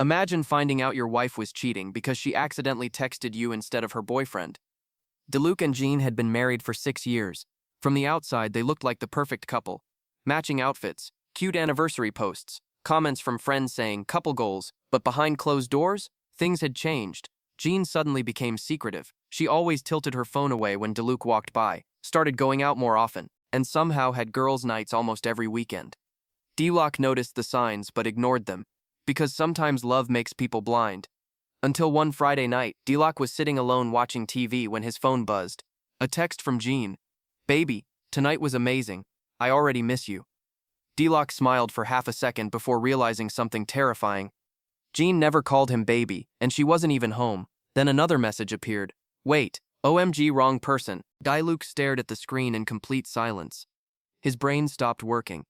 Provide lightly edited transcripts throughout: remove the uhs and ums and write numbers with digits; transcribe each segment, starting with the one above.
Imagine finding out your wife was cheating because she accidentally texted you instead of her boyfriend. Diluc and Jean had been married for 6 years. From the outside, they looked like the perfect couple. Matching outfits, cute anniversary posts, comments from friends saying couple goals, but behind closed doors, things had changed. Jean suddenly became secretive. She always tilted her phone away when Diluc walked by, started going out more often, and somehow had girls' nights almost every weekend. Diluc noticed the signs but ignored them, because sometimes love makes people blind. Until one Friday night, Diluc was sitting alone watching TV when his phone buzzed. A text from Jean. "Baby, tonight was amazing. I already miss you." Diluc smiled for half a second before realizing something terrifying. Jean never called him baby, and she wasn't even home. Then another message appeared. "Wait, OMG, wrong person." Diluc stared at the screen in complete silence. His brain stopped working.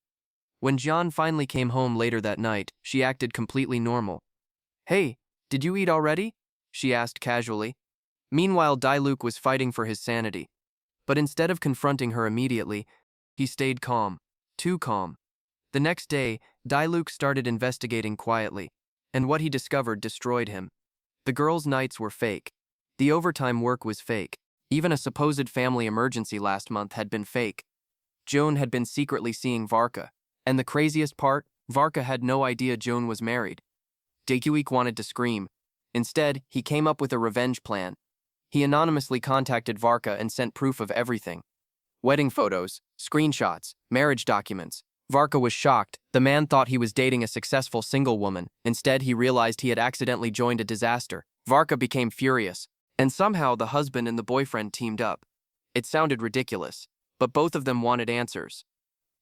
When Jean finally came home later that night, she acted completely normal. "Hey, did you eat already?" she asked casually. Meanwhile, Diluc was fighting for his sanity. But instead of confronting her immediately, he stayed calm. Too calm. The next day, Diluc started investigating quietly, and what he discovered destroyed him. The girls' nights were fake. The overtime work was fake. Even a supposed family emergency last month had been fake. Joan had been secretly seeing Varka. And the craziest part, Varka had no idea Joan was married. Diluc wanted to scream. Instead, he came up with a revenge plan. He anonymously contacted Varka and sent proof of everything. Wedding photos, screenshots, marriage documents. Varka was shocked. The man thought he was dating a successful single woman. Instead, he realized he had accidentally joined a disaster. Varka became furious. And somehow the husband and the boyfriend teamed up. It sounded ridiculous, but both of them wanted answers.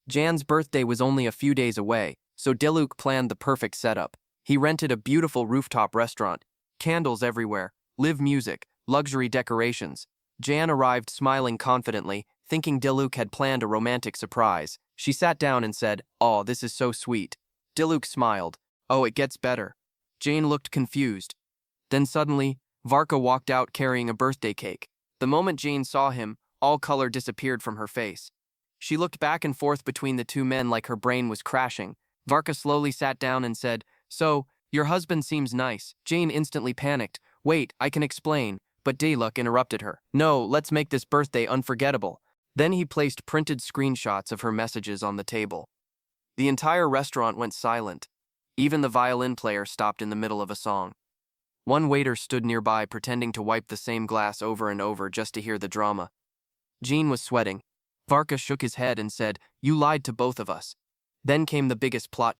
Jan's birthday was only a few days away, so Diluc planned the perfect setup. He rented a beautiful rooftop restaurant, candles everywhere, live music, luxury decorations. Jan arrived smiling confidently, thinking Diluc had planned a romantic surprise. She sat down and said, "Oh, this is so sweet." Diluc smiled. "Oh, it gets better." Jane looked confused. Then suddenly, Varka walked out carrying a birthday cake. The moment Jane saw him, all color disappeared from her face. She looked back and forth between the two men like her brain was crashing. Varka slowly sat down and said, "So, your husband seems nice." Jane instantly panicked. "Wait, I can explain." But Diluc interrupted her. "No, let's make this birthday unforgettable." Then he placed printed screenshots of her messages on the table. The entire restaurant went silent. Even the violin player stopped in the middle of a song. One waiter stood nearby pretending to wipe the same glass over and over just to hear the drama. Jean was sweating. Varka shook his head and said, "You lied to both of us." Then came the biggest plot